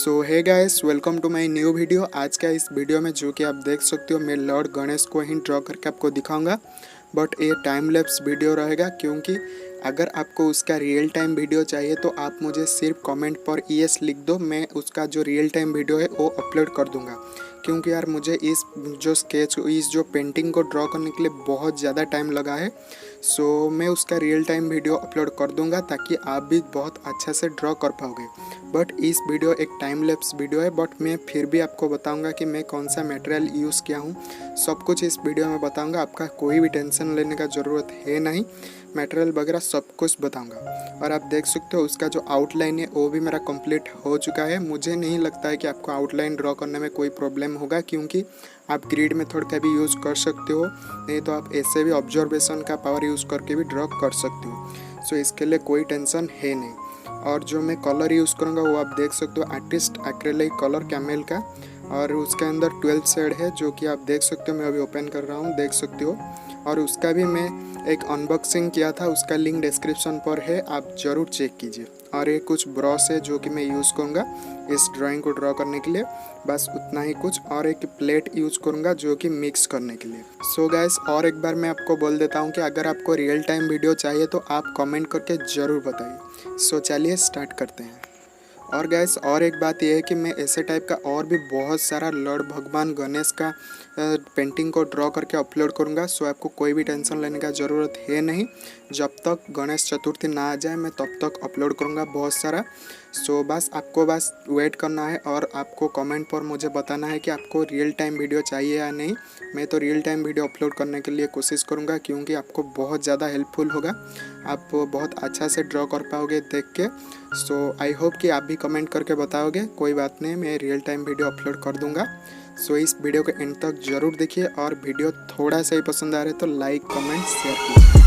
So hey guys, welcome to my new video. आज का इस वीडियो में जो कि आप देख सकते हो, मैं लॉर्ड गणेश को ही ड्रॉ करके आपको दिखाऊंगा। बट ये टाइम लैप्स वीडियो रहेगा, क्योंकि अगर आपको उसका रियल टाइम वीडियो चाहिए तो आप मुझे सिर्फ कमेंट पर यस लिख दो, मैं उसका जो रियल टाइम वीडियो है वो अपलोड कर दूंगा। क्योंकि यार मुझे इस जो पेंटिंग को ड्रॉ करने के लिए बहुत ज़्यादा टाइम लगा है। सो मैं उसका रियल टाइम वीडियो अपलोड कर दूंगा ताकि आप भी बहुत अच्छा से ड्रॉ कर पाओगे। बट इस वीडियो एक टाइम लैप्स वीडियो है, बट मैं फिर भी आपको बताऊंगा कि मैं कौन सा मटेरियल यूज़ किया हूँ। सब कुछ इस वीडियो में बताऊंगा, आपका कोई भी टेंशन लेने का ज़रूरत है नहीं। मटेरियल वगैरह सब कुछ बताऊंगा। और आप देख सकते हो उसका जो आउटलाइन है वो भी मेरा कंप्लीट हो चुका है। मुझे नहीं लगता है कि आपको आउटलाइन ड्रॉ करने में कोई प्रॉब्लम होगा, क्योंकि आप ग्रिड मेथड का भी यूज़ कर सकते हो, नहीं तो आप ऐसे भी ऑब्जर्वेशन का पावर यूज़ करके भी ड्रॉ कर सकते हो। सो इसके लिए कोई टेंशन है नहीं। और जो मैं कलर यूज़ करूँगा वो आप देख सकते हो, आर्टिस्ट एक्रेलिक कलर कैमेल का, और उसके अंदर 12 शेड है, जो कि आप देख सकते हो। मैं अभी ओपन कर रहा हूँ, देख सकते हो। और उसका भी मैं एक अनबॉक्सिंग किया था, उसका लिंक डिस्क्रिप्शन पर है, आप ज़रूर चेक कीजिए। और ये कुछ ब्रश है जो कि मैं यूज़ करूँगा इस ड्राइंग को ड्रॉ करने के लिए, बस उतना ही कुछ। और एक प्लेट यूज़ करूँगा जो कि मिक्स करने के लिए। सो गाइस, और एक बार मैं आपको बोल देता हूँ कि अगर आपको रियल टाइम वीडियो चाहिए तो आप कमेंट करके ज़रूर बताइए। सो चलिए स्टार्ट करते हैं। और गैस, और एक बात यह है कि मैं ऐसे टाइप का और भी बहुत सारा लॉर्ड भगवान गणेश का पेंटिंग को ड्रॉ करके अपलोड करूँगा। सो आपको कोई भी टेंशन लेने का ज़रूरत है नहीं। जब तक गणेश चतुर्थी ना आ जाए मैं तब तक अपलोड करूँगा बहुत सारा। सो आपको बस वेट करना है और आपको कमेंट पर मुझे बताना है कि आपको रियल टाइम वीडियो चाहिए या नहीं। मैं तो रियल टाइम वीडियो अपलोड करने के लिए कोशिश करूँगा, क्योंकि आपको बहुत ज़्यादा हेल्पफुल होगा। आप बहुत अच्छा से ड्रॉ कर पाओगे देख के। सो आई होप कि आप भी कमेंट करके बताओगे। कोई बात नहीं, मैं रियल टाइम वीडियो अपलोड कर दूंगा। सो इस वीडियो को एंड तक ज़रूर देखिए, और वीडियो थोड़ा सा ही पसंद आ रहा है तो लाइक कमेंट शेयर कीजिए।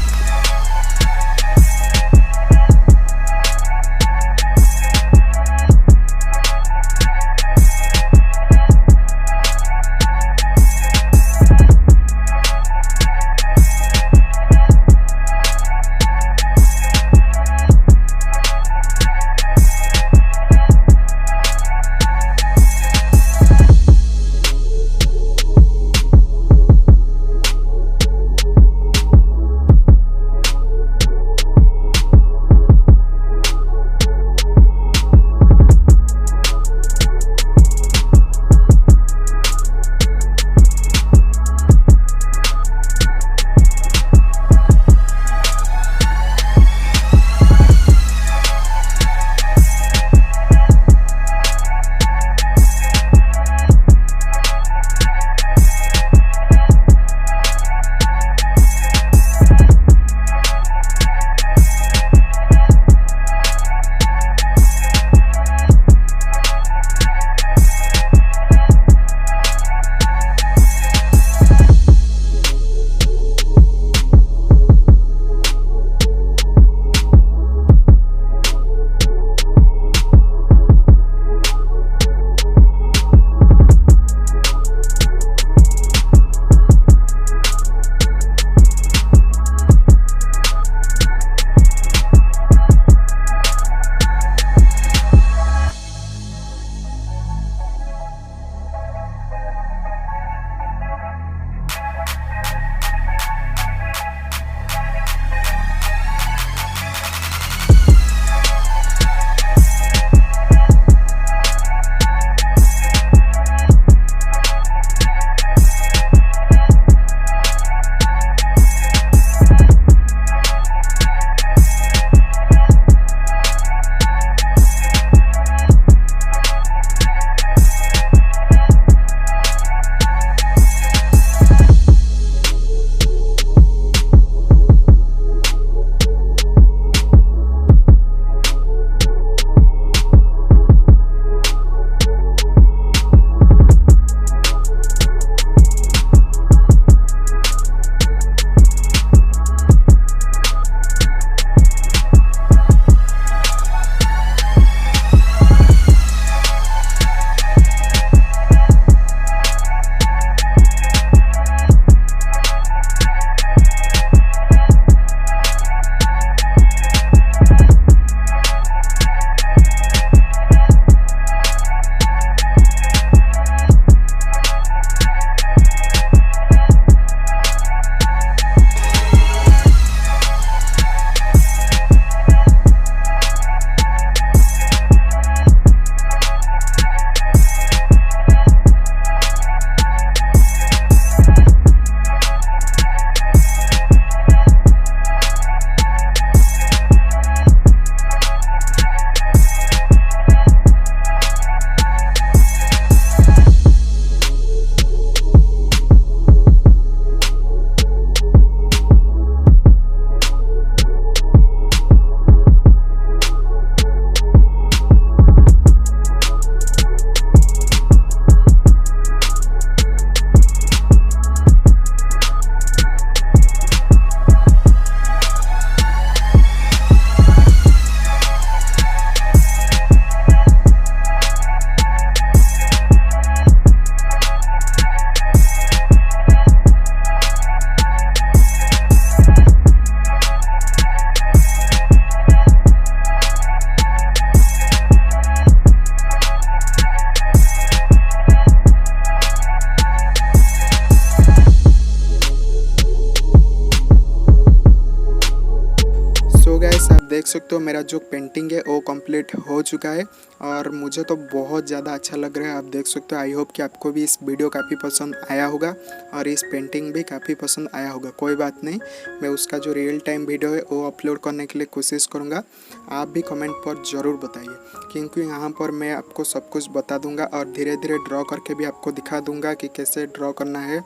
सकते हो मेरा जो पेंटिंग है वो कंप्लीट हो चुका है और मुझे तो बहुत ज़्यादा अच्छा लग रहा है। आप देख सकते हो। आई होप कि आपको भी इस वीडियो काफ़ी पसंद आया होगा और इस पेंटिंग भी काफ़ी पसंद आया होगा। कोई बात नहीं, मैं उसका जो रियल टाइम वीडियो है वो अपलोड करने के लिए कोशिश करूँगा। आप भी कमेंट पर ज़रूर बताइए, क्योंकि यहाँ पर मैं आपको सब कुछ बता दूंगा और धीरे धीरे ड्रॉ करके भी आपको दिखा दूंगा कि कैसे ड्रॉ करना है।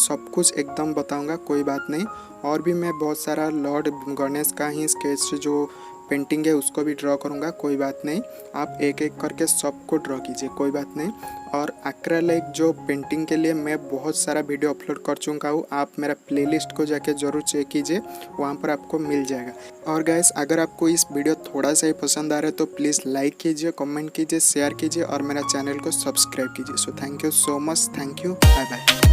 सब कुछ एकदम बताऊंगा, कोई बात नहीं। और भी मैं बहुत सारा लॉर्ड गणेश का ही स्केच जो पेंटिंग है उसको भी ड्रॉ करूंगा, कोई बात नहीं। आप एक एक करके सबको ड्रॉ कीजिए, कोई बात नहीं। और एक्रेलिक जो पेंटिंग के लिए मैं बहुत सारा वीडियो अपलोड कर चुका हूँ, आप मेरा प्लेलिस्ट को जाके ज़रूर चेक कीजिए, वहाँ पर आपको मिल जाएगा। और गाइस, अगर आपको इस वीडियो थोड़ा सा ही पसंद आ रहा है तो प्लीज़ लाइक कीजिए, कमेंट कीजिए, शेयर कीजिए और मेरा चैनल को सब्सक्राइब कीजिए। So thank you so much, thank you, bye bye.